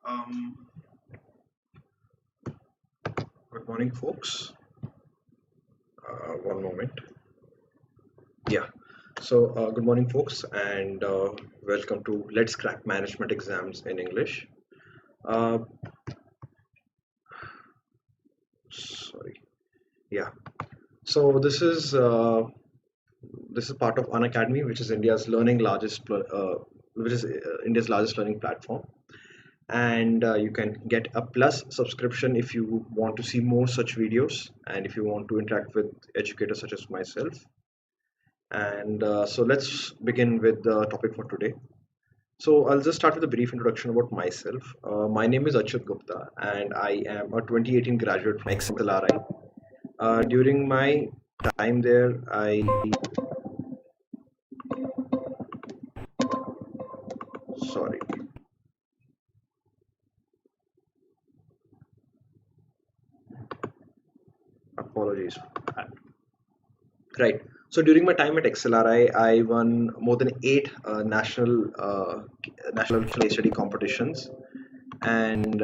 Um, Good morning, folks. One moment. Yeah. Good morning, folks, and welcome to Let's Crack Management Exams in English. Uh, Sorry. Yeah. So this is part of Unacademy, which is India's largest learning platform, and you can get a plus subscription if you want to see more such videos and if you want to interact with educators such as myself. And so let's begin with the topic for today. So I'll just start with a brief introduction about myself. My name is Achyut Gupta, and I am a 2018 graduate from XLRI. During my time there, sorry, apologies for that. Right. So during my time at XLRI, I won more than eight national case study competitions, and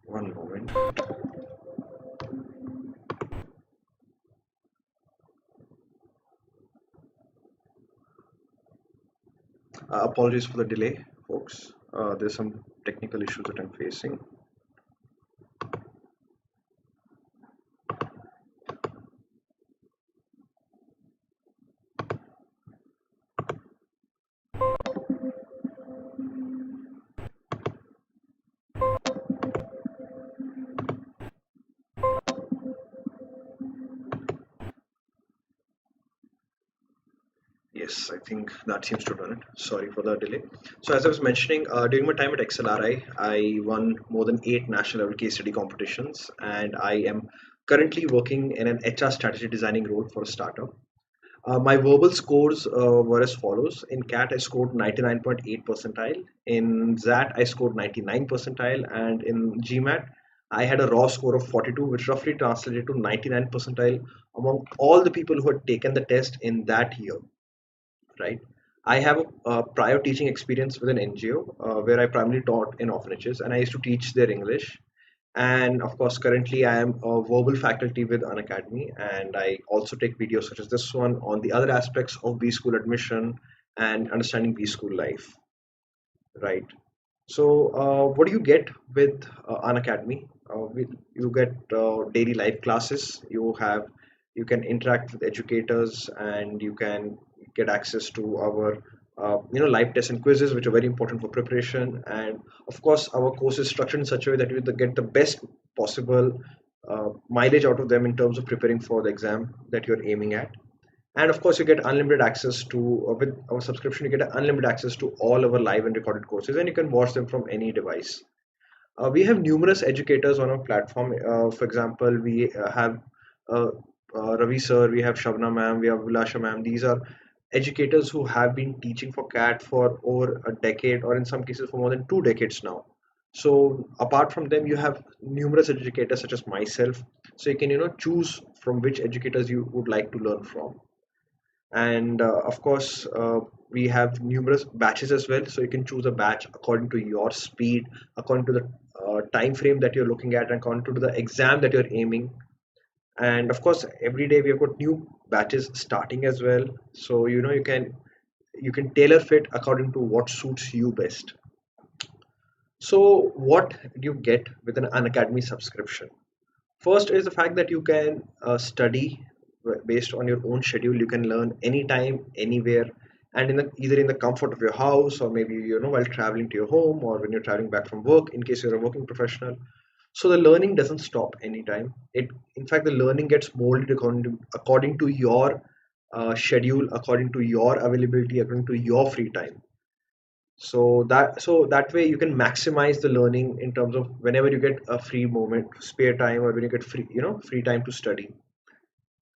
one moment. Apologies for the delay, folks. There's some technical issues that I'm facing. Yes, I think that seems to done it. Sorry for the delay. So as I was mentioning, during my time at XLRI, I won more than eight national level case study competitions, and I am currently working in an HR strategy designing role for a startup. My verbal scores were as follows. In CAT, I scored 99.8 percentile. In XAT, I scored 99 percentile. And in GMAT, I had a raw score of 42, which roughly translated to 99 percentile among all the people who had taken the test in that year, right? I have a prior teaching experience with an NGO where I primarily taught in orphanages and I used to teach their English. And of course, currently I am a verbal faculty with Unacademy, and I also take videos such as this one on the other aspects of B school admission and understanding B school life, right? So, what do you get with Unacademy? You get daily life classes. You can interact with educators, and you can get access to our live tests and quizzes, which are very important for preparation. And of course, our course is structured in such a way that you get the best possible mileage out of them in terms of preparing for the exam that you're aiming at. And of course, you get unlimited access to with our subscription. You get unlimited access to all our live and recorded courses, and you can watch them from any device. We have numerous educators on our platform. For example, we have uh, Ravi sir, we have Shabna ma'am, we have Vilasha ma'am. These are educators who have been teaching for CAT for over a decade, or in some cases for more than 2 decades now. So apart from them, you have numerous educators such as myself. So you can choose from which educators you would like to learn from. And of course, we have numerous batches as well, so you can choose a batch according to your speed, according to the time frame that you're looking at, and according to the exam that you're aiming. And of course, every day we have got new batches starting as well, so you can tailor fit according to what suits you best. So what do you get with an Unacademy subscription? First is the fact that you can study based on your own schedule. You can learn anytime, anywhere, and either in the comfort of your house, or maybe while traveling to your home, or when you're traveling back from work, in case you're a working professional. So the learning doesn't stop anytime. In fact, the learning gets molded according to your schedule, according to your availability, according to your free time. So that way you can maximize the learning in terms of whenever you get a free moment, spare time, or when you get free time to study.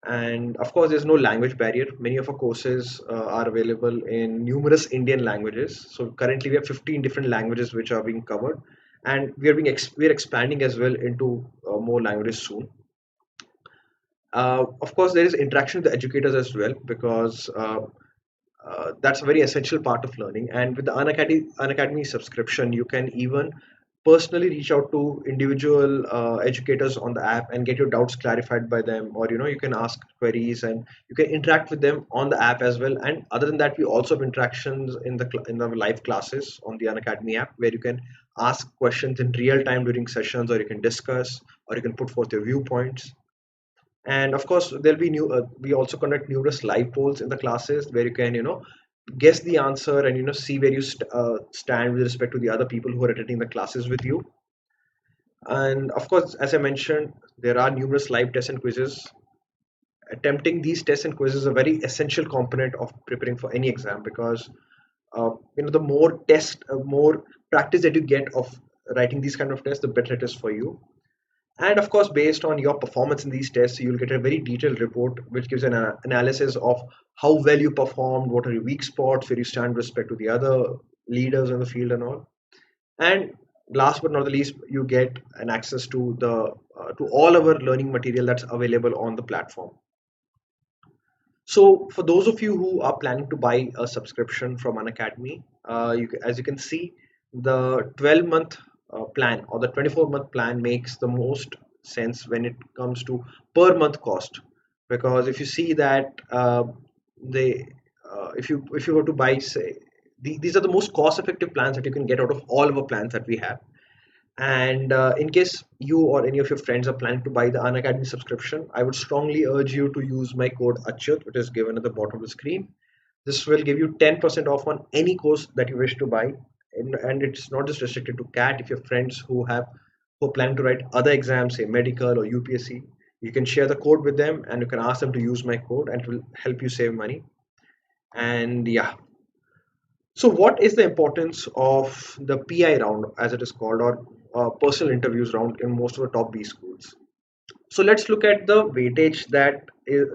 And of course, there's no language barrier. Many of our courses are available in numerous Indian languages. So currently we have 15 different languages which are being covered, and we're expanding as well into more languages soon. Of course, there is interaction with the educators as well, because that's a very essential part of learning. And with the Unacademy subscription, you can even personally reach out to individual educators on the app and get your doubts clarified by them, or you can ask queries and you can interact with them on the app as well. And other than that, we also have interactions in the live classes on the Unacademy app, where you can ask questions in real time during sessions, or you can discuss, or you can put forth your viewpoints. And of course, there'll be we also conduct numerous live polls in the classes, where you can guess the answer and see where you stand with respect to the other people who are attending the classes with you. And of course, as I mentioned, there are numerous live tests and quizzes. Attempting these tests and quizzes is a very essential component of preparing for any exam, because the more more practice that you get of writing these kind of tests, the better it is for you. And of course, based on your performance in these tests, you'll get a very detailed report which gives an analysis of how well you performed, what are your weak spots, where you stand with respect to the other leaders in the field and all. And last but not the least, you get an access to the to all our learning material that's available on the platform. So for those of you who are planning to buy a subscription from Unacademy, as you can see, the 12-month plan or the 24-month plan makes the most sense when it comes to per month cost. Because if you see that they if you were to buy, say, these are the most cost effective plans that you can get out of all of our plans that we have. And in case you or any of your friends are planning to buy the Unacademy subscription, I would strongly urge you to use my code Achyut, which is given at the bottom of the screen. This will give you 10% off on any course that you wish to buy. And it's not just restricted to CAT. If you have friends who plan to write other exams, say medical or UPSC, you can share the code with them and you can ask them to use my code, and it will help you save money. And yeah, so, what is the importance of the PI round, as it is called, or personal interviews round in most of the top B schools? So, let's look at the weightage that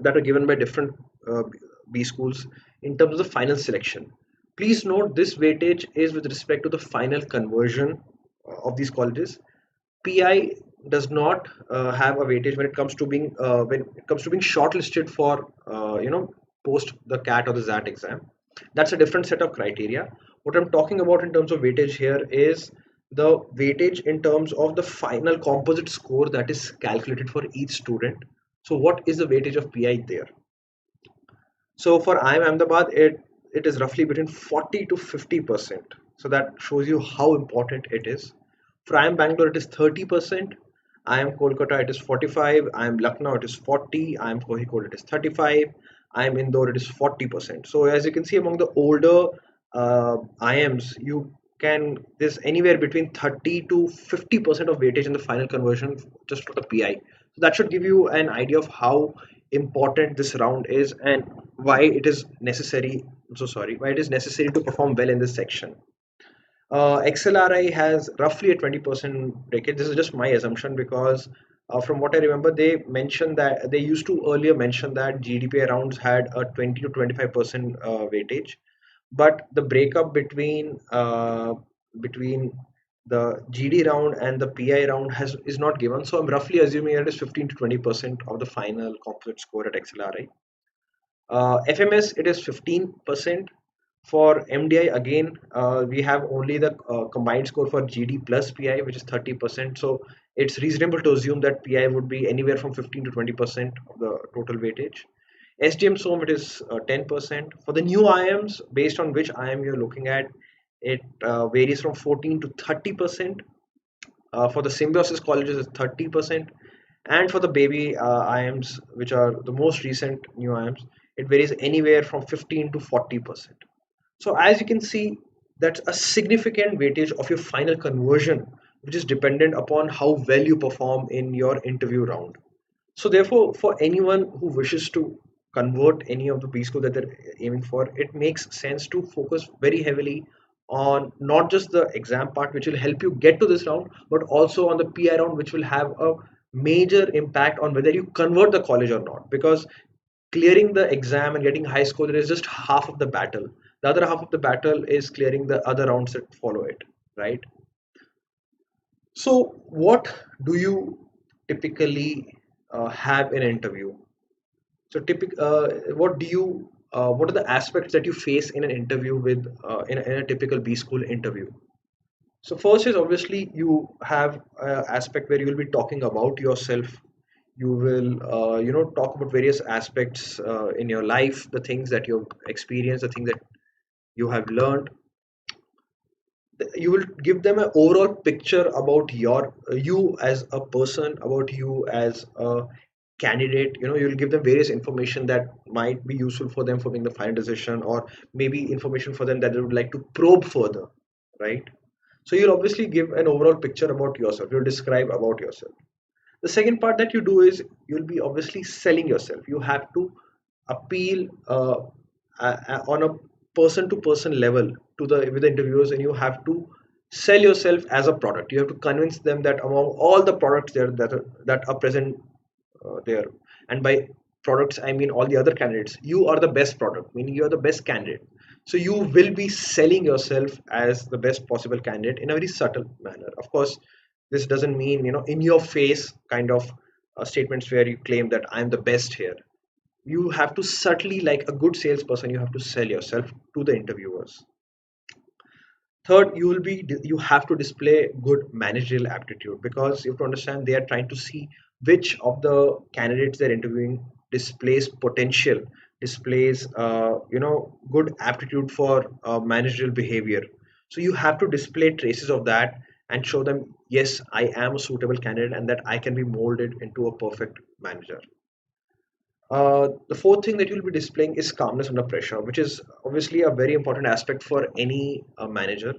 are given by different uh, B schools in terms of the final selection. Please note this weightage is with respect to the final conversion of these colleges. PI does not have a weightage when it comes to being shortlisted for post the CAT or the XAT exam. That's a different set of criteria. What I'm talking about in terms of weightage here is the weightage in terms of the final composite score that is calculated for each student. So what is the weightage of PI there? So for IIM Ahmedabad, it is roughly between 40 to 50%. So that shows you how important it is. For IIM Bangalore, it is 30%. IIM Kolkata, it is 45. IIM Lucknow, it is 40. IIM Kozhikode, it is 35. IIM Indore, it is 40%. So as you can see, among the older IIMs, there's anywhere between 30 to 50% of weightage in the final conversion just for the PI. So that should give you an idea of how important this round is and why it is necessary. I'm so sorry, why it is necessary to perform well in this section. XLRI has roughly a 20% breakage. This is just my assumption, because from what I remember, they mentioned that they used to earlier mention that GDPI rounds had a 20 to 25% weightage, but the breakup between the GD round and the PI round is not given. So I'm roughly assuming that it is 15 to 20% of the final composite score at XLRI. FMS, it is 15%. For MDI, again, we have only the combined score for GD plus PI, which is 30%. So it's reasonable to assume that PI would be anywhere from 15 to 20% of the total weightage. SDM SOM, it is 10%. For the new IIMs, based on which IIM you're looking at, it varies from 14 to 30%. For the symbiosis colleges, it's 30%. And for the baby IIMs, which are the most recent new IIMs, it varies anywhere from 15 to 40%. So as you can see, that's a significant weightage of your final conversion, which is dependent upon how well you perform in your interview round. So therefore, for anyone who wishes to convert any of the B school that they're aiming for, it makes sense to focus very heavily on not just the exam part, which will help you get to this round, but also on the PI round, which will have a major impact on whether you convert the college or not. Because clearing the exam and getting high score is just half of the battle. The other half of the battle is clearing the other rounds that follow it, right? So what do you typically have in an interview? So what do you what are the aspects that you face in an interview with in a typical B school interview? So first is obviously you have an aspect where you will be talking about yourself. You will talk about various aspects in your life, the things that you've experienced, the things that you have learned. You will give them an overall picture about you as a person, about you as a candidate. You'll give them various information that might be useful for them for making the final decision, or maybe information for them that they would like to probe further, right? So you'll obviously give an overall picture about yourself. You'll describe about yourself. The second part that you do is you'll be obviously selling yourself. You have to appeal on a person to person level to the with the interviewers, and you have to sell yourself as a product. You have to convince them that among all the products there that are present there, and by products I mean all the other candidates, you are the best product, meaning you are the best candidate. So you will be selling yourself as the best possible candidate in a very subtle manner. Of course, this doesn't mean in your face kind of statements where you claim that I'm the best here. You have to subtly, like a good salesperson, you have to sell yourself to the interviewers. Third, you have to display good managerial aptitude, because you have to understand they are trying to see which of the candidates they're interviewing displays potential, displays good aptitude for managerial behavior. So you have to display traces of that and show them, yes, I am a suitable candidate and that I can be molded into a perfect manager. The fourth thing that you'll be displaying is calmness under pressure, which is obviously a very important aspect for any manager.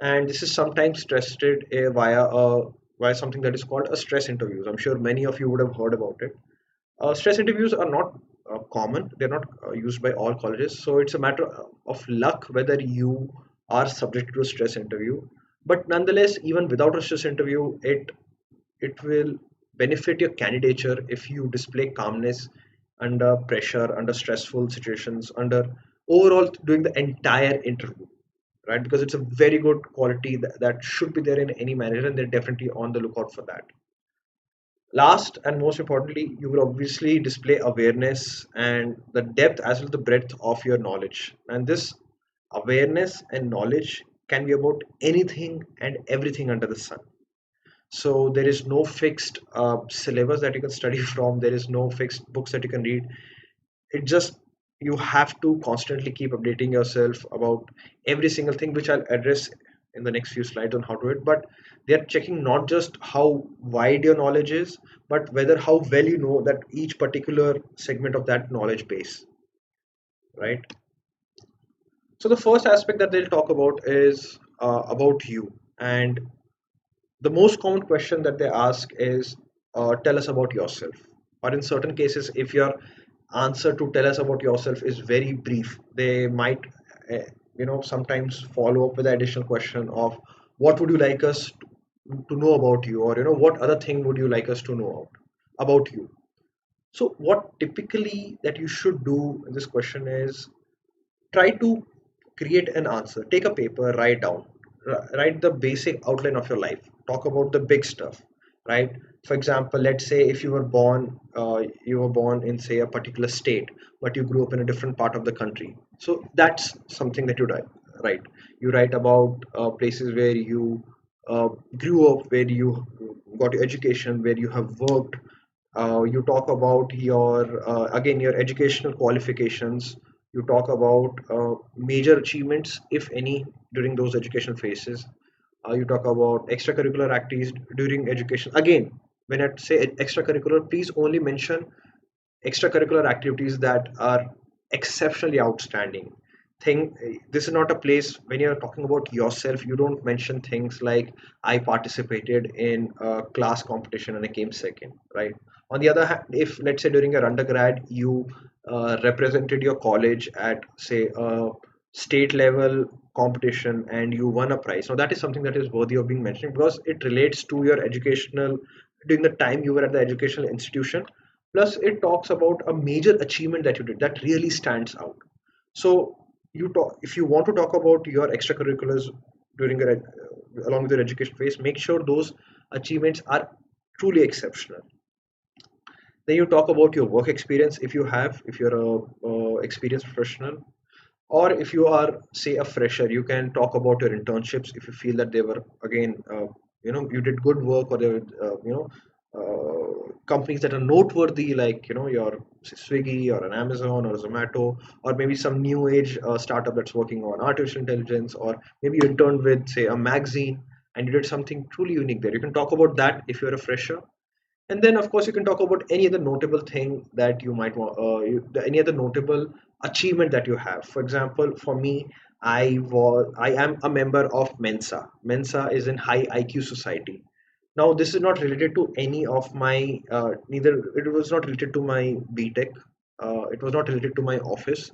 And this is sometimes tested via something that is called a stress interviews. I'm sure many of you would have heard about it. Stress interviews are not common; they're not used by all colleges, so it's a matter of luck whether you are subject to a stress interview. But nonetheless, even without a stress interview, it will benefit your candidature if you display calmness under pressure, under stressful situations, under overall during the entire interview, right? Because it's a very good quality that should be there in any manager, and they're definitely on the lookout for that. Last and most importantly, you will obviously display awareness and the depth as well as the breadth of your knowledge. And this awareness and knowledge can be about anything and everything under the sun. So there is no fixed syllabus that you can study from. There is no fixed books that you can read. It just, you have to constantly keep updating yourself about every single thing, which I'll address in the next few slides on how to do it. But they are checking not just how wide your knowledge is, but whether how well you know that each particular segment of that knowledge base, right? So the first aspect that they'll talk about is about you. And the most common question that they ask is, tell us about yourself. Or in certain cases, if your answer to tell us about yourself is very brief, they might sometimes follow up with the additional question of, what would you like us to know about you, or what other thing would you like us to know about you. So what typically that you should do in this question is, try to create an answer. Take a paper, write down, write the basic outline of your life, talk about the big stuff, right? For example, let's say if you were born in, say, a particular state, but you grew up in a different part of the country. So that's something that you write, right? You write about places where you grew up, where you got your education, where you have worked. You talk about your again your educational qualifications. You talk about major achievements, if any, during those education phases. You talk about extracurricular activities during education. Again, when I say extracurricular, please only mention extracurricular activities that are exceptionally outstanding. This is not a place when you're talking about yourself. You don't mention things like, I participated in a class competition and I came second, right? On the other hand, if let's say during your undergrad you represented your college at, say, a state level competition and you won a prize, now that is something that is worthy of being mentioned, because it relates to your educational, during the time you were at the educational institution. Plus it talks about a major achievement that you did that really stands out. So if you want to talk about your extracurriculars during your along with your education phase, make sure those achievements are truly exceptional. Then you talk about your work experience, if you have, if you're a experienced professional, or if you are, say, a fresher, you can talk about your internships if you feel that they were, again, you did good work, or they were, companies that are noteworthy, like, your Swiggy or an Amazon or a Zomato, or maybe some new age startup that's working on artificial intelligence, or maybe you interned with, say, a magazine, and you did something truly unique there. You can talk about that if you're a fresher. And then, of course, you can talk about any other notable thing that you might want, any other notable achievement that you have. For example, for me, I am a member of Mensa. Mensa is in high IQ society. Now, this is not related to any of my, neither it was not related to my BTech, it was not related to my office,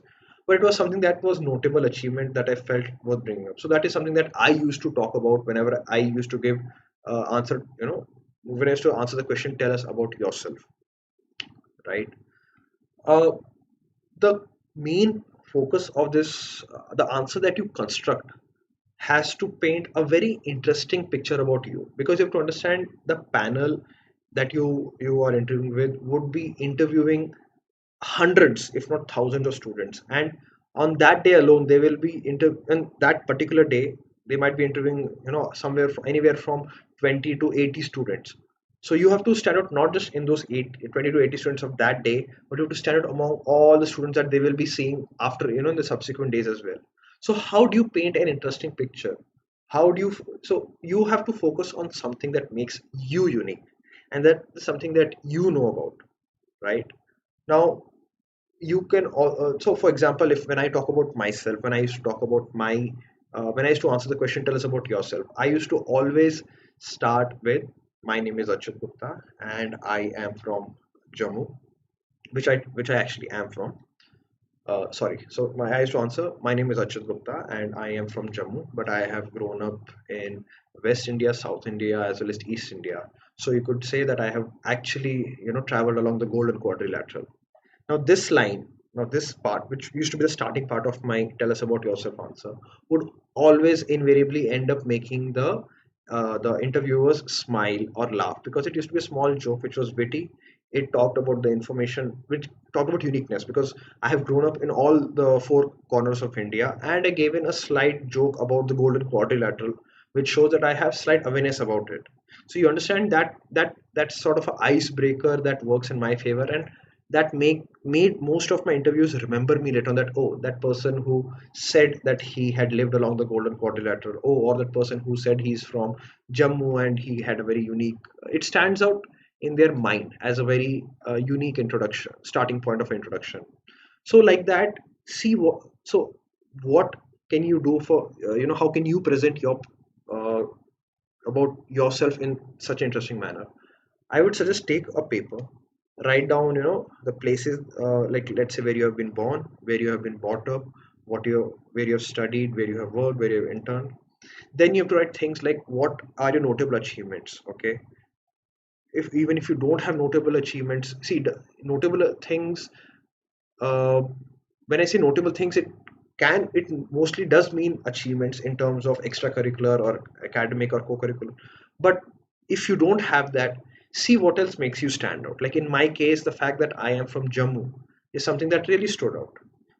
but it was something that was notable achievement that I felt worth bringing up. So that is something that I used to talk about whenever I used to give answer, when I used to answer the question, tell us about yourself, right? Uh, the main focus of this, the answer that you construct has to paint a very interesting picture about you, because you have to understand the panel that you are interviewing with would be interviewing hundreds, if not thousands, of students, and on that day alone they will be and that particular day they might be interviewing, somewhere from, anywhere from 20 to 80 students. So you have to stand out not just in those 20 to 80 students of that day, but you have to stand out among all the students that they will be seeing after, in the subsequent days as well. So how do you paint an interesting picture? How do you so you have to focus on something that makes you unique, and that is something that you know about, right? Now, you can so for example, if when I talk about myself, when I used to talk about my when I used to answer the question, tell us about yourself, I used to always start with, my name is Achyut Gupta, and I am from Jammu, which I actually am from. Sorry, so I used to answer, my name is Achyut Gupta and I am from Jammu, but I have grown up in West India, South India, as well as East India. So you could say that I have actually, traveled along the Golden Quadrilateral. Now, this line, now this part, which used to be the starting part of my tell us about yourself answer, would always invariably end up making the interviewers smile or laugh, because it used to be a small joke which was witty. It talked about the information, which talked about uniqueness, because I have grown up in all the four corners of India, and I gave in a slight joke about the Golden Quadrilateral, which shows that I have slight awareness about it. So you understand that's sort of an icebreaker that works in my favor, and that made most of my interviews remember me later on, that, oh, that person who said that he had lived along the Golden Quadrilateral, oh, or that person who said he's from Jammu and he had a very unique, it stands out in their mind as a very unique introduction, starting point of introduction. So like that, see what can you do for, how can you present your uh, about yourself in such an interesting manner. I would suggest take a paper, write down, the places, like, let's say, where you have been born, where you have been brought up, where you have studied, where you have worked, where you have interned. Then you have to write things like, what are your notable achievements? Okay, if even if you don't have notable achievements, see, the notable things. Uh, when I say notable things, it mostly does mean achievements in terms of extracurricular or academic or co-curricular. But if you don't have that, see what else makes you stand out. Like in my case, the fact that I am from Jammu is something that really stood out.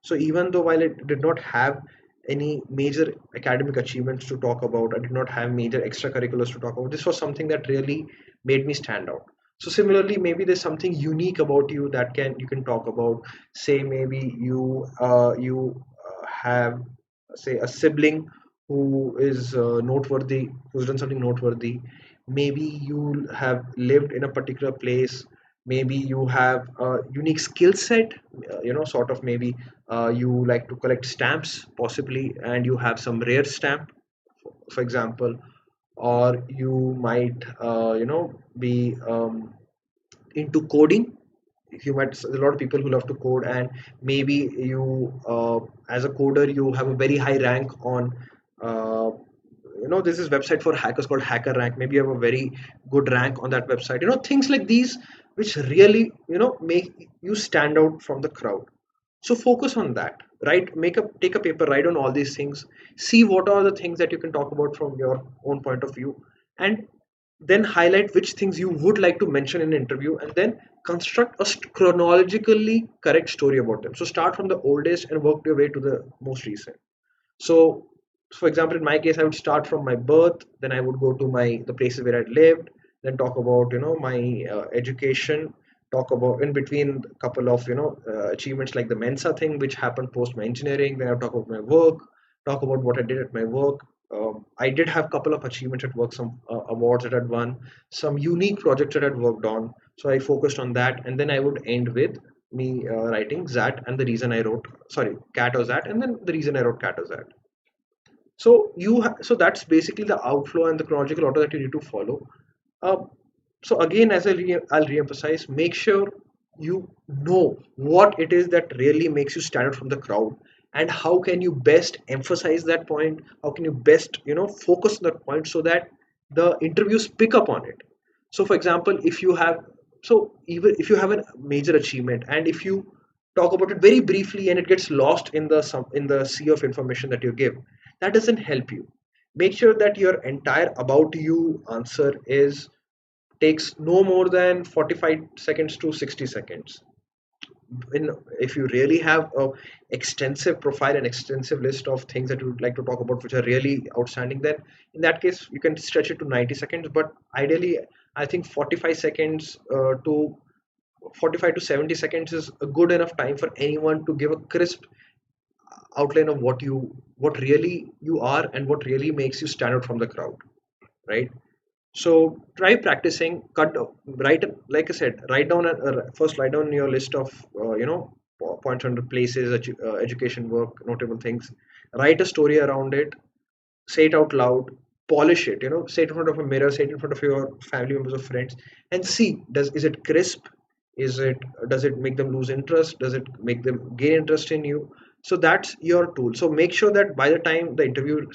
So even though while it did not have any major academic achievements to talk about, I did not have major extracurriculars to talk about, this was something that really made me stand out. So similarly, maybe there's something unique about you that you can talk about. Say maybe you have, say, a sibling who is noteworthy, who's done something noteworthy. Maybe you have lived in a particular place. Maybe you have a unique skill set. Sort of, maybe you like to collect stamps, possibly, and you have some rare stamp, for example. Or you might, be into coding. You might, a lot of people who love to code, and maybe you, as a coder, you have a very high rank on, there's this website for hackers called Hacker Rank. Maybe you have a very good rank on that website. Things like these, which really, make you stand out from the crowd. So focus on that. take a paper, write on all these things, see what are the things that you can talk about from your own point of view, and then highlight which things you would like to mention in an interview, and then construct a chronologically correct story about them. So start from the oldest and work your way to the most recent. So, for example, in my case, I would start from my birth, then I would go to my the places where I lived, then talk about my education, talk about in between a couple of achievements like the Mensa thing, which happened post my engineering. Then I talk about my work, talk about what I did at my work. I did have a couple of achievements at work, some awards that I'd won, some unique projects that I'd worked on. So I focused on that, and then I would end with me writing ZAT and the reason I wrote, sorry, CAT or ZAT, and then the reason I wrote CAT or ZAT. So that's basically the outflow and the chronological order that you need to follow. Uh, so again, as I'll re-emphasize, make sure you know what it is that really makes you stand out from the crowd, and how can you best emphasize that point. How can you best focus on that point so that the interviews pick up on it. So, for example, if you have so even if you have a major achievement, and if you talk about it very briefly and it gets lost in the sea of information that you give, that doesn't help you. Make sure that your entire about you answer is takes no more than 45 seconds to 60 seconds. In If you really have a extensive profile and extensive list of things that you would like to talk about which are really outstanding, then in that case you can stretch it to 90 seconds. But ideally, I think 45 seconds to 45 to 70 seconds is a good enough time for anyone to give a crisp outline of what really you are and what really makes you stand out from the crowd, right? So try practicing. Write, like I said, write down first write down your list of points under places, education, work, notable things. Write a story around it, say it out loud, polish it. Say it in front of a mirror, say it in front of your family members or friends, and see, is it crisp? Does it make them lose interest? Does it make them gain interest in you? So that's your tool. So make sure that by the time the interview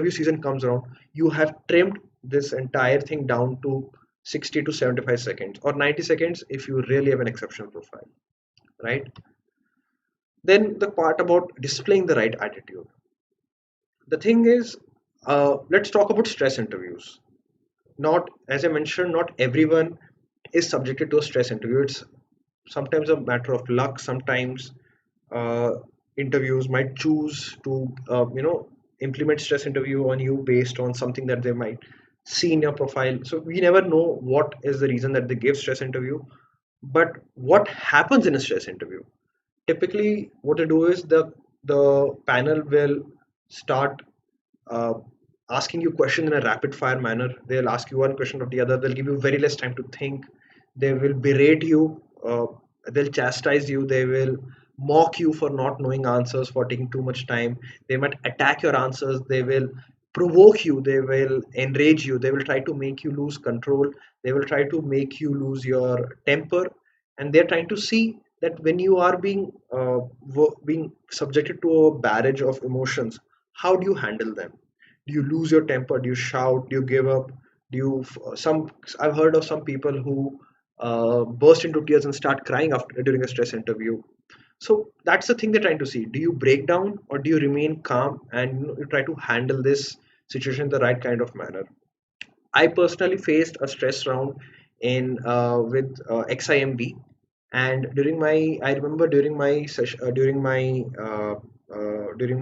season comes around, you have trimmed this entire thing down to 60 to 75 seconds or 90 seconds if you really have an exceptional profile, right? Then the part about displaying the right attitude. The thing is, let's talk about stress interviews. Not, as I mentioned, not everyone is subjected to a stress interview. It's sometimes a matter of luck. Sometimes uh, interviews might choose to implement stress interview on you based on something that they might see in your profile. So we never know what is the reason that they give stress interview. But what happens in a stress interview? Typically, what they do is the panel will start uh, asking you questions in a rapid fire manner. They'll ask you one question of the other. They'll give you very less time to think. They will berate you. They'll chastise you. They will mock you for not knowing answers, for taking too much time. They might attack your answers. They will provoke you. They will enrage you. They will try to make you lose control. They will try to make you lose your temper. And they're trying to see that when you are being subjected to a barrage of emotions, how do you handle them? Do you lose your temper? Do you shout? Do you give up? Do you some I've heard of some people who burst into tears and start crying after during a stress interview. So that's the thing they're trying to see. Do you break down or do you remain calm and you try to handle this situation in the right kind of manner? I personally faced a stress round in with XIMB, and I remember during my session, during my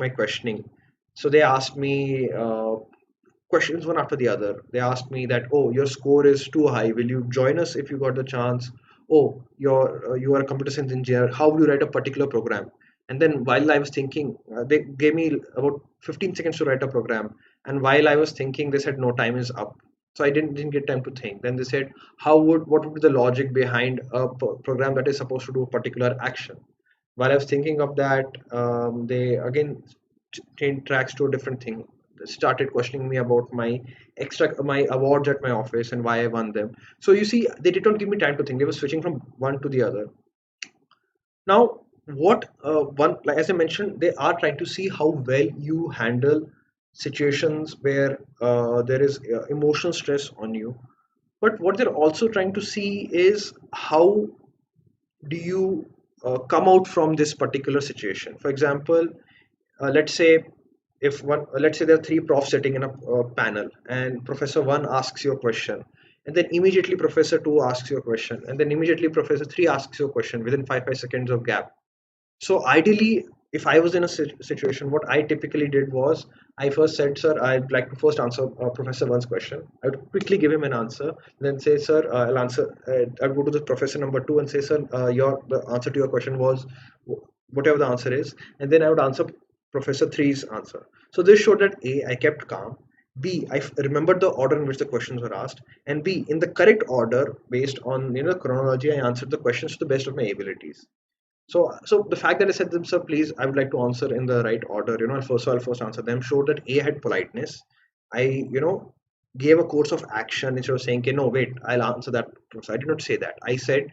questioning, so they asked me questions one after the other. They asked me that, oh, your score is too high. Will you join us if you got the chance? Oh, you are a computer science engineer. How would you write a particular program? And then while I was thinking, they gave me about 15 seconds to write a program. And while I was thinking, they said, no, time is up. So I didn't get time to think. Then they said, what would be the logic behind a program that is supposed to do a particular action? While I was thinking of that, they again changed tracks to a different thing. Started questioning me about my awards at my office and why I won them. So you see, they did not give me time to think. They were switching from one to the other. Now, what one like as I mentioned, they are trying to see how well you handle situations where there is emotional stress on you. But what they're also trying to see is how do you come out from this particular situation. For example, let's say if one let's say there are three profs sitting in a panel, and professor 1 asks you a question, and then immediately professor 2 asks you a question, and then immediately professor 3 asks you a question within 5 seconds of gap. So ideally, if I was in a situation, what I typically did was I first said, "Sir, I'd like to first answer Professor One's question." I would quickly give him an answer, then say, "Sir, I'll answer." I'd go to the professor number two and say, "Sir, your the answer to your question was whatever the answer is," and then I would answer Professor Three's answer. So this showed that A, I kept calm. B, I remembered the order in which the questions were asked, and B, in the correct order based on the chronology, I answered the questions to the best of my abilities. So the fact that I said them, sir, please, I would like to answer in the right order. I'll first answer them. Showed that A had politeness. I, gave a course of action instead of saying, okay, no, wait, I'll answer that. So I did not say that. I said,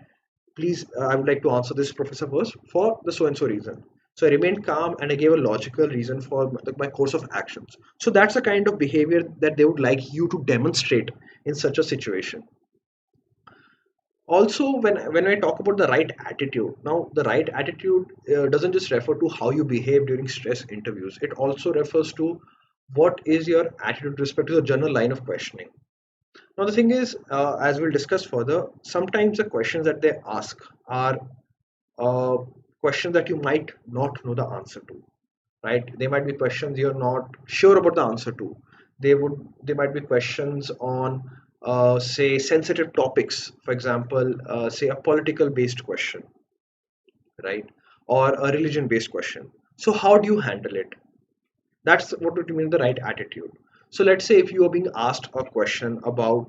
please, I would like to answer this professor first for the so and so reason. So I remained calm and I gave a logical reason for my course of actions. So that's the kind of behavior that they would like you to demonstrate in such a situation. Also, when I talk about the right attitude, now the right attitude doesn't just refer to how you behave during stress interviews. It also refers to what is your attitude with respect to the general line of questioning. Now the thing is, as we'll discuss further, sometimes the questions that they ask are uh, questions that you might not know the answer to, right? They might be questions you're not sure about the answer to. They might be questions on say sensitive topics. For example, say a political based question, right? Or a religion based question. So how do you handle it? That's what would mean the right attitude. So let's say if you are being asked a question about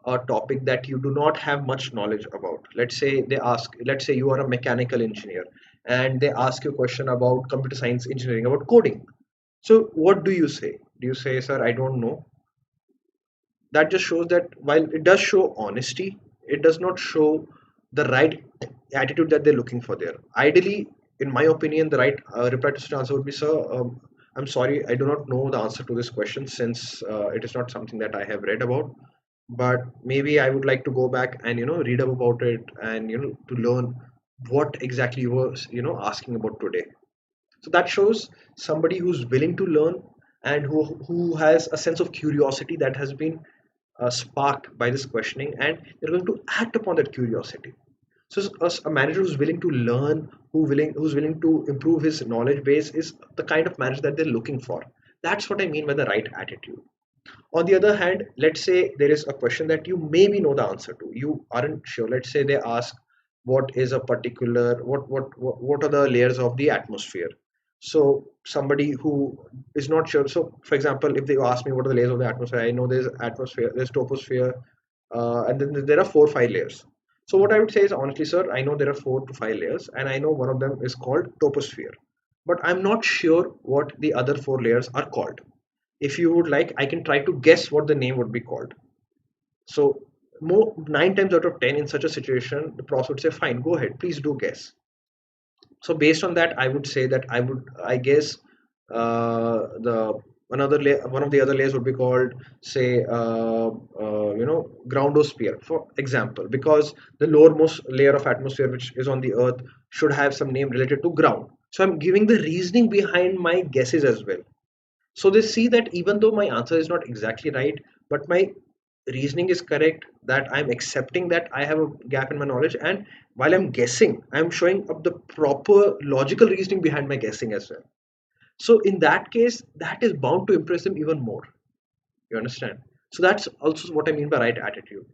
a topic that you do not have much knowledge about. Let's say you are a mechanical engineer and they ask you a question about computer science engineering, about coding. So what do you say? Do you say, sir, I don't know? That just shows that while it does show honesty, it does not show the right attitude that they're looking for there. Ideally, in my opinion, the right reply to such answer would be, sir, I'm sorry, I do not know the answer to this question since it is not something that I have read about. But maybe I would like to go back and read up about it and to learn what exactly you were asking about today. So that shows somebody who's willing to learn and who has a sense of curiosity that has been sparked by this questioning, and they're going to act upon that curiosity. So a manager who's willing to learn, who's willing to improve his knowledge base is the kind of manager that they're looking for. That's what I mean by the right attitude. On the other hand, let's say there is a question that you maybe know the answer to, you aren't sure. Let's say they ask what is a particular what are the layers of the atmosphere. So somebody who is not sure, so for example, if they ask me what are the layers of the atmosphere, I know there's atmosphere, there's troposphere, and then there are 4 or 5 layers. So what I would say is, honestly, sir, I know there are 4 to 5 layers and I know one of them is called troposphere, but I'm not sure what the other 4 layers are called. If you would like, I can try to guess what the name would be called. So more 9 times out of 10 in such a situation, the prof would say, fine, go ahead, please do guess. So based on that, I would say that I guess the one of the other layers would be called, say, groundosphere, for example, because the lowermost layer of atmosphere which is on the earth should have some name related to ground. So I'm giving the reasoning behind my guesses as well. So they see that even though my answer is not exactly right, but my reasoning is correct, that I'm accepting that I have a gap in my knowledge, and while I'm guessing, I'm showing up the proper logical reasoning behind my guessing as well. So in that case, that is bound to impress them even more. You understand? So that's also what I mean by right attitude.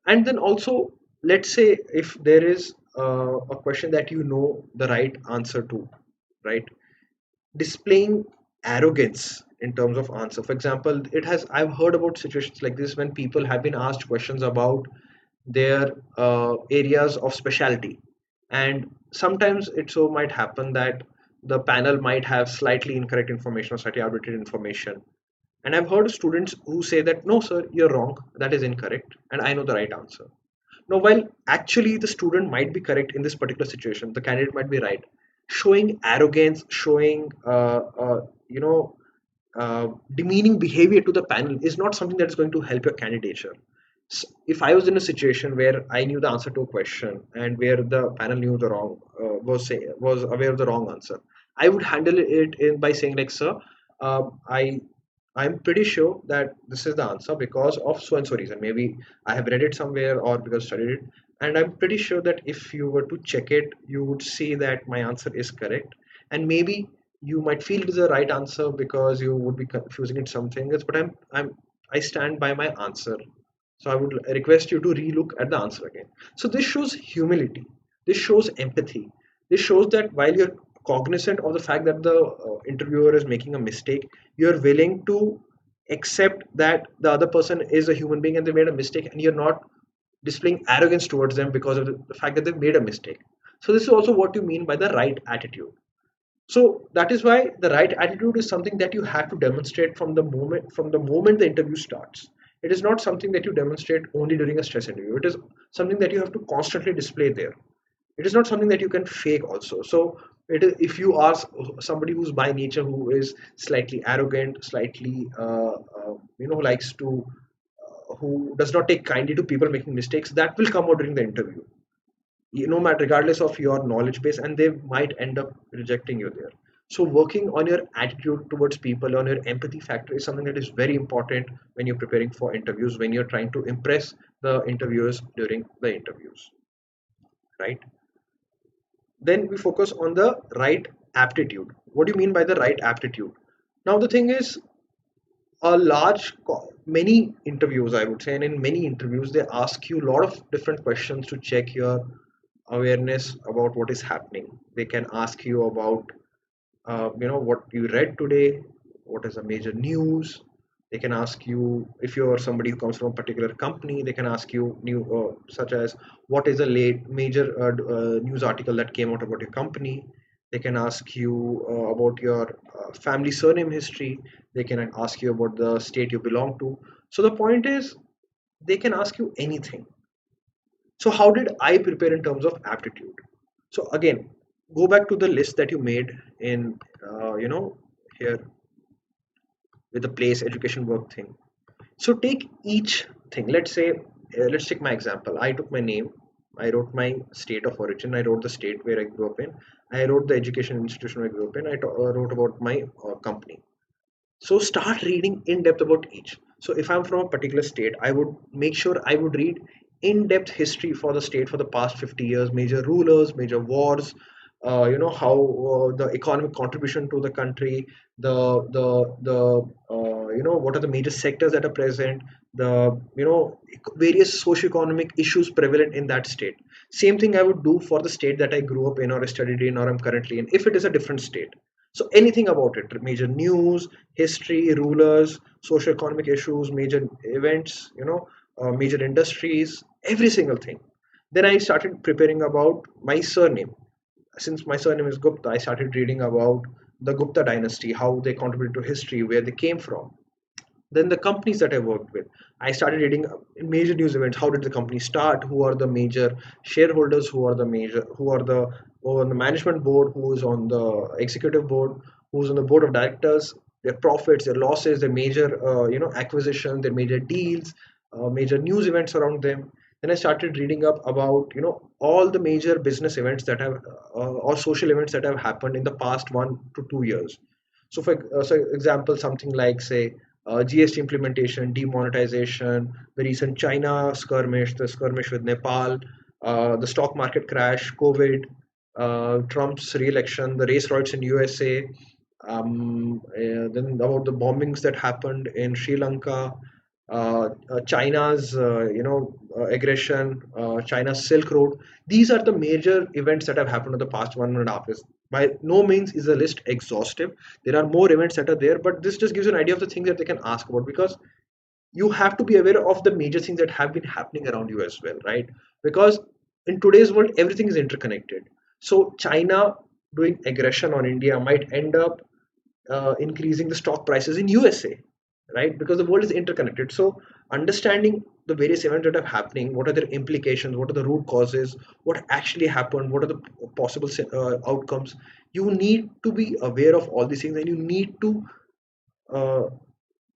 And then also, let's say if there is a question that you know the right answer to, right? Displaying arrogance in terms of answer. For example, I've heard about situations like this when people have been asked questions about their areas of specialty, and sometimes it so might happen that the panel might have slightly incorrect information or slightly outdated information. And I've heard students who say that, no, sir, you're wrong, that is incorrect, and I know the right answer. Now, while actually the student might be correct in this particular situation, the candidate might be right. Showing arrogance, showing demeaning behavior to the panel is not something that is going to help your candidature. If I was in a situation where I knew the answer to a question and where the panel knew the wrong was aware of the wrong answer, I would handle it by saying like, sir, I I'm pretty sure that this is the answer because of so and so reason. Maybe I have read it somewhere or because studied it, and I'm pretty sure that if you were to check it, you would see that my answer is correct, and maybe you might feel it is the right answer because you would be confusing it something else. But I stand by my answer, so I would request you to relook at the answer again. So this shows humility. This shows empathy. This shows that while you're cognizant of the fact that the interviewer is making a mistake, you're willing to accept that the other person is a human being and they made a mistake, and you're not displaying arrogance towards them because of the fact that they've made a mistake. So this is also what you mean by the right attitude. So that is why the right attitude is something that you have to demonstrate from the moment the interview starts. It is not something that you demonstrate only during a stress interview. It is something that you have to constantly display there. It is not something that you can fake also. So it is, if you ask somebody who's by nature who is slightly arrogant, slightly likes to who does not take kindly to people making mistakes, that will come out during the interview, no matter regardless of your knowledge base, and they might end up rejecting you there. So working on your attitude towards people, on your empathy factor, is something that is very important when you're preparing for interviews, when you're trying to impress the interviewers during the interviews, right? Then we focus on the right aptitude. What do you mean by the right aptitude? Now the thing is, many interviews, I would say, and in many interviews they ask you a lot of different questions to check your awareness about what is happening. They can ask you about what you read today, what is the major news. They can ask you, if you're somebody who comes from a particular company, they can ask you new such as what is the late major news article that came out about your company. They can ask you about your family surname history. They can ask you about the state you belong to. So the point is, they can ask you anything. So how did I prepare in terms of aptitude? So again, go back to the list that you made in here with the place, education, work thing. So take each thing. Let's say, let's take my example. I took my name, I wrote my state of origin, I wrote the state where I grew up in, I wrote the education institution I grew up in, wrote about my company. So start reading in depth about each. So if I'm from a particular state, I would make sure I would read in-depth history for the state for the past 50 years, major rulers, major wars, how the economic contribution to the country, what are the major sectors that are present, the various socio-economic issues prevalent in that state. Same thing I would do for the state that I grew up in or I studied in or I'm currently in, if it is a different state. So anything about it, major news, history, rulers, socio-economic issues, major events, major industries, every single thing. Then I started preparing about my surname. Since my surname is Gupta, I started reading about the Gupta dynasty, how they contributed to history, where they came from. Then the companies that I worked with, I started reading major news events. How did the company start? Who are the major shareholders? Who are on the management board? Who is on the executive board? Who's on the board of directors? Their profits, their losses, their major acquisitions, their major deals, major news events around them. Then I started reading up about all the major business events that have or social events that have happened in the past 1 to 2 years. So, for example, something like, say, GST implementation, demonetization, the recent China skirmish, the skirmish with Nepal, the stock market crash, COVID, Trump's re-election, the race riots in USA, then about the bombings that happened in Sri Lanka, China's aggression, China's Silk Road. These are the major events that have happened in the past 1.5 years. By no means is the list exhaustive. There are more events that are there, but this just gives you an idea of the things that they can ask about, because you have to be aware of the major things that have been happening around you as well, right? Because in today's world, everything is interconnected. So China doing aggression on India might end up increasing the stock prices in USA, right? Because the world is interconnected. So understanding the various events that are happening, what are their implications, what are the root causes, what actually happened, what are the possible outcomes. You need to be aware of all these things, and you need to uh,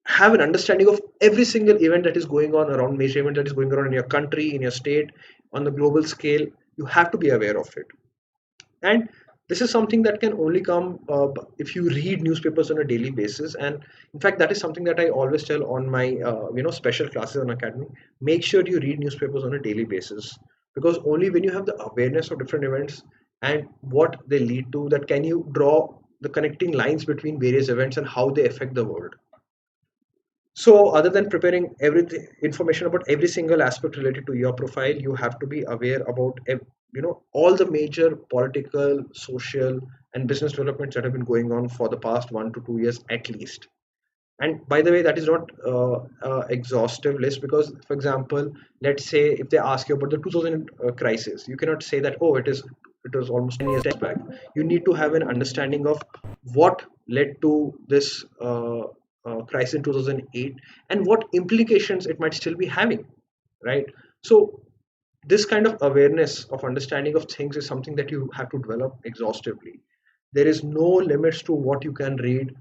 have an understanding of every single event that is going on around, major event that is going on in your country, in your state, on the global scale. You have to be aware of it. And this is something that can only come if you read newspapers on a daily basis. And in fact, that is something that I always tell on my special classes on Academy. Make sure you read newspapers on a daily basis, because only when you have the awareness of different events and what they lead to, that can you draw the connecting lines between various events and how they affect the world. So, other than preparing everything information about every single aspect related to your profile, you have to be aware about all the major political, social, and business developments that have been going on for the past 1 to 2 years at least. And by the way, that is not exhaustive list, because, for example, let's say if they ask you about the 2000 crisis, you cannot say that, oh, it was almost 10 years back. You need to have an understanding of what led to this crisis in 2008 and what implications it might still be having, right? So this kind of awareness of understanding of things is something that you have to develop exhaustively. There is no limits to what you can read.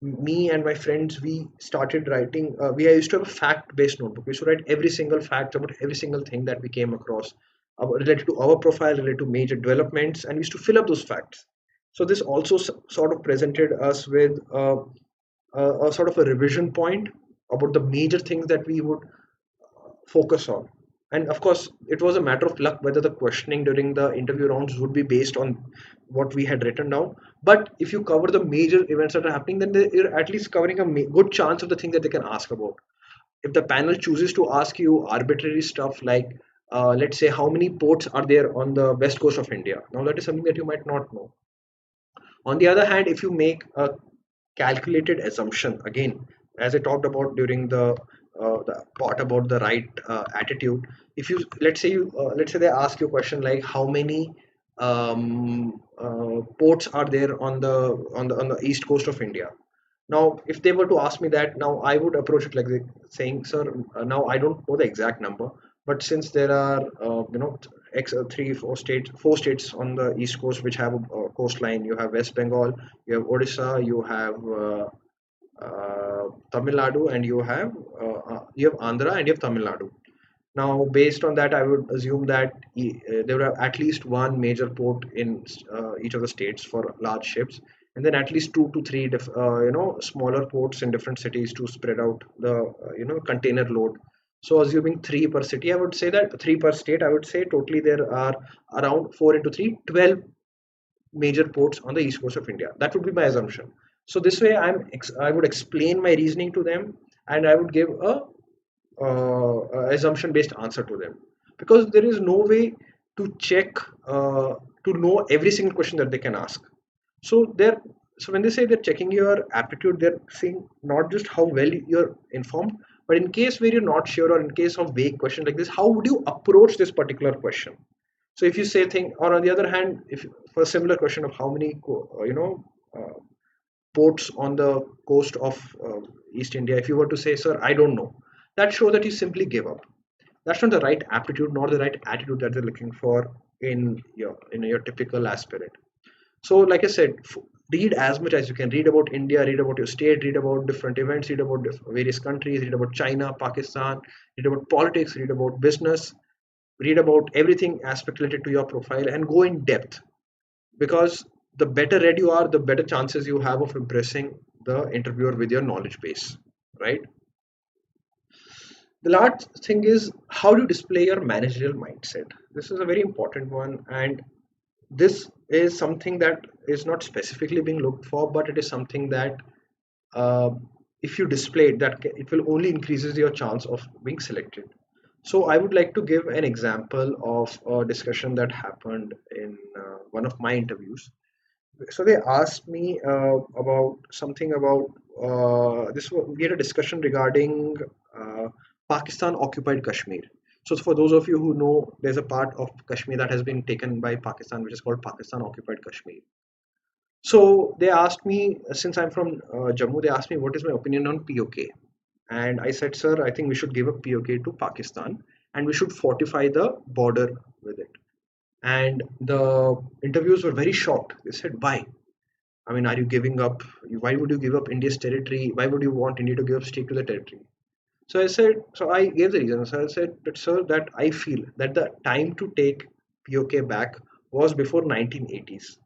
Me and my friends, we started writing, we used to have a fact based notebook. We used to write every single fact about every single thing that we came across, related to our profile, related to major developments, and we used to fill up those facts. So this also sort of presented us with a sort of a revision point about the major things that we would focus on. And of course, it was a matter of luck whether the questioning during the interview rounds would be based on what we had written down. But if you cover the major events that are happening, then you're at least covering a good chance of the thing that they can ask about. If the panel chooses to ask you arbitrary stuff like, let's say, how many ports are there on the west coast of India? Now, that is something that you might not know. On the other hand, if you make a calculated assumption, again, as I talked about during the part about the right attitude, if you let's say they ask you a question like how many ports are there on the east coast of India. Now, if they were to ask me that, now I would approach it like saying, "Sir, now I don't know the exact number, but since there are four states on the east coast which have a coastline. You have West Bengal, you have Odisha, you have Tamil Nadu, and you have Andhra, and you have Tamil Nadu. Now, based on that, I would assume that there would have at least one major port in each of the states for large ships, and then at least two to three, smaller ports in different cities to spread out the, container load. So, assuming three per city, I would say that three per state. I would say totally there are around 4 into 3, 12 major ports on the east coast of India. That would be my assumption. So this way, I would explain my reasoning to them, and I would give a assumption based answer to them, because there is no way to check to know every single question that they can ask. So when they say they're checking your aptitude, they're seeing not just how well you're informed, but in case where you're not sure, or in case of vague question like this, how would you approach this particular question? So if you say thing, or on the other hand, if for a similar question of how many ports on the coast of East India, if you were to say, "Sir, I don't know," that shows that you simply give up. That's not the right aptitude nor the right attitude that they're looking for in your typical aspirant. So, like I said, read as much as you can. Read about India, read about your state, read about different events, read about various countries, read about China, Pakistan, read about politics, read about business, read about everything aspect related to your profile, and go in depth, because the better read you are, the better chances you have of impressing the interviewer with your knowledge base, right? The last thing is, how do you display your managerial mindset? This is a very important one, and this is something that is not specifically being looked for, but it is something that uh, if you display it, that it will only increases your chance of being selected. So I would like to give an example of a discussion that happened in one of my interviews. So they asked me about something about we had a discussion regarding uh, Pakistan occupied Kashmir. So for those of you who know, there's a part of Kashmir that has been taken by Pakistan, which is called Pakistan occupied Kashmir. So they asked me, since I'm from Jammu, they asked me what is my opinion on POK. And I said, "Sir, I think we should give a POK to Pakistan, and we should fortify the border with it." And the interviews were very shocked. They said, "Why?" I mean, are you giving up? Why would you give up India's territory? Why would you want India to give up stake to the territory? So I said, so I gave the reason. So I said that, sir, that I feel that the time to take POK back was before 1980s.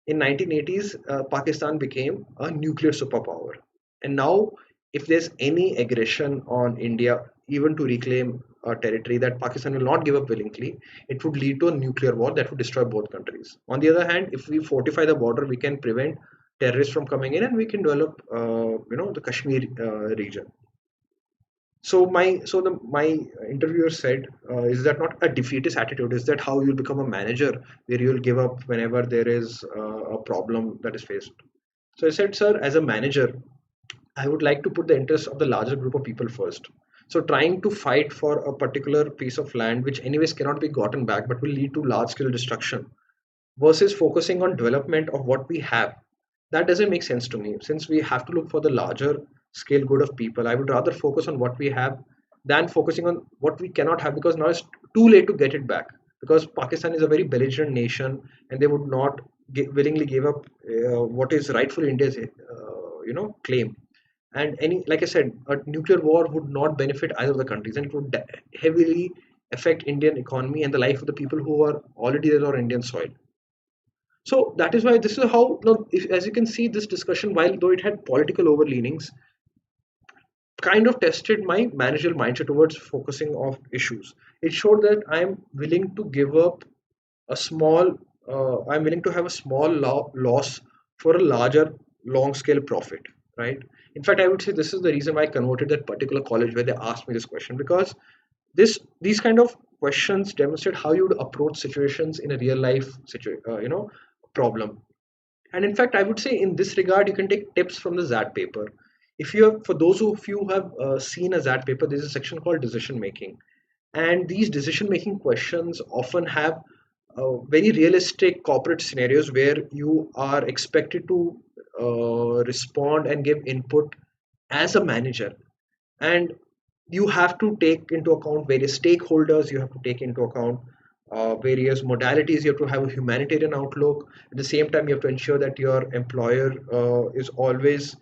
In 1980s, Pakistan became a nuclear superpower. And now, if there's any aggression on India, even to reclaim a territory that Pakistan will not give up willingly, it would lead to a nuclear war that would destroy both countries. On the other hand, if we fortify the border, we can prevent terrorists from coming in, and we can develop, the Kashmir region. My interviewer said, is that not a defeatist attitude? Is that how you'll become a manager, where you'll give up whenever there is a problem that is faced? So I said, sir, as a manager, I would like to put the interests of the larger group of people first. So trying to fight for a particular piece of land, which anyways cannot be gotten back, but will lead to large scale destruction, versus focusing on development of what we have, that doesn't make sense to me. Since we have to look for the larger scale good of people, I would rather focus on what we have than focusing on what we cannot have, because now it's too late to get it back, because Pakistan is a very belligerent nation, and they would not willingly give up what is rightfully India's claim. And any, like I said, a nuclear war would not benefit either of the countries, and it would heavily affect Indian economy and the life of the people who are already there on Indian soil. So that is why this is how, now, if, as you can see, this discussion, while though it had political overleanings, kind of tested my managerial mindset towards focusing of issues. It showed that I'm willing to give up a small, I'm willing to have a small loss for a larger, long scale profit, right? In fact, I would say this is the reason why I converted that particular college where they asked me this question, because these kind of questions demonstrate how you would approach situations in a real life problem. And in fact, I would say in this regard, you can take tips from the ZAT paper. If you have, for those of you who have seen a ZAT paper, there's a section called decision making. And these decision making questions often have very realistic corporate scenarios where you are expected to respond and give input as a manager. And you have to take into account various stakeholders, you have to take into account various modalities, you have to have a humanitarian outlook. At the same time, you have to ensure that your employer is always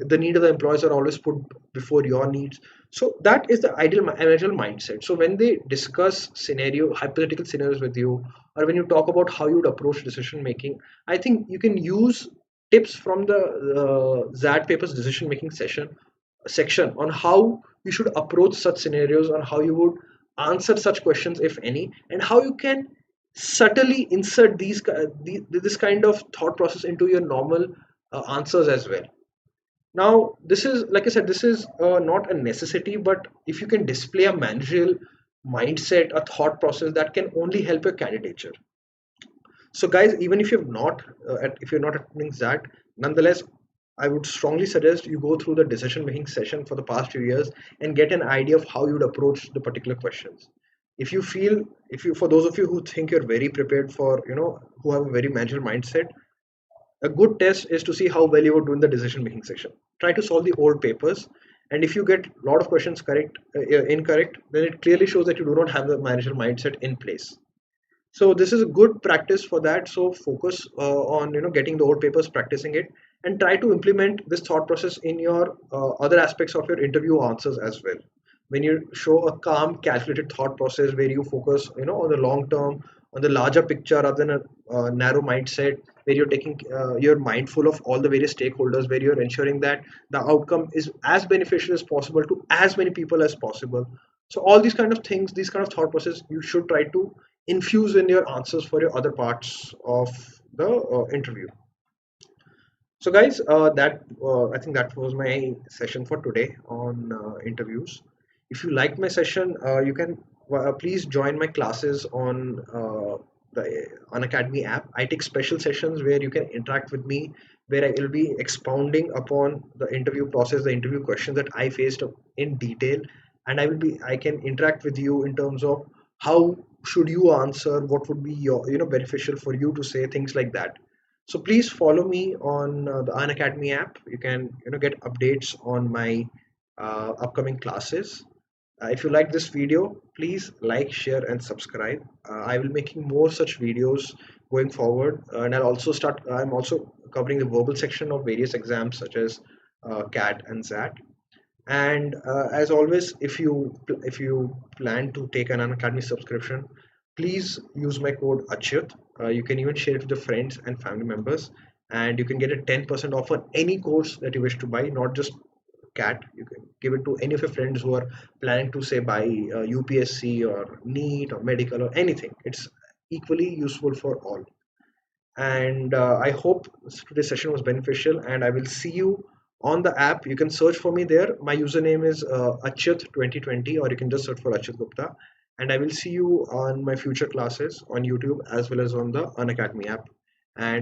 the need of the employees are always put before your needs. So that is the ideal managerial mindset. So when they discuss hypothetical scenarios with you, or when you talk about how you would approach decision making, I think you can use tips from the ZAT paper's decision making section on how you should approach such scenarios, on how you would answer such questions, if any, and how you can subtly insert this kind of thought process into your normal answers as well. Now, this is, like I said, this is not a necessity, but if you can display a managerial mindset, a thought process, that can only help your candidature. So, guys, even if if you're not attending that, nonetheless, I would strongly suggest you go through the decision making session for the past few years and get an idea of how you would approach the particular questions. If you, for those of you who think you're very prepared for, who have a very managerial mindset, a good test is to see how well you would do in the decision making section. Try to solve the old papers, and if you get a lot of questions incorrect, then it clearly shows that you do not have the managerial mindset in place. So this is a good practice for that. So focus on getting the old papers, practicing it, and try to implement this thought process in your other aspects of your interview answers as well. When you show a calm, calculated thought process where you focus on the long term, on the larger picture rather than a narrow mindset, where you're mindful of all the various stakeholders, where you're ensuring that the outcome is as beneficial as possible to as many people as possible. So all these kind of things, these kind of thought process, you should try to infuse in your answers for your other parts of the interview. So guys, that I think that was my session for today on interviews. If you liked my session, you can please join my classes on the Unacademy app. I take special sessions where you can interact with me, where I will be expounding upon the interview process, the interview questions that I faced in detail, and I can interact with you in terms of how should you answer, what would be your beneficial for you to say, things like that. So please follow me on the Unacademy app. You can get updates on my upcoming classes. If you like this video, please like, share, and subscribe. I will making more such videos going forward, and I'll also start. I'm also covering the verbal section of various exams such as CAT and XAT. And as always, if you plan to take an Unacademy subscription, please use my code Achyut. You can even share it with your friends and family members, and you can get a 10% off on any course that you wish to buy, not just CAT. You can give it to any of your friends who are planning to say buy UPSC or NEET or medical or anything. It's equally useful for all. And I hope today's session was beneficial, and I will see you on the app. You can search for me there. My username is Achyut 2020, or you can just search for Achyut Gupta, and I will see you on my future classes on YouTube as well as on the Unacademy app. And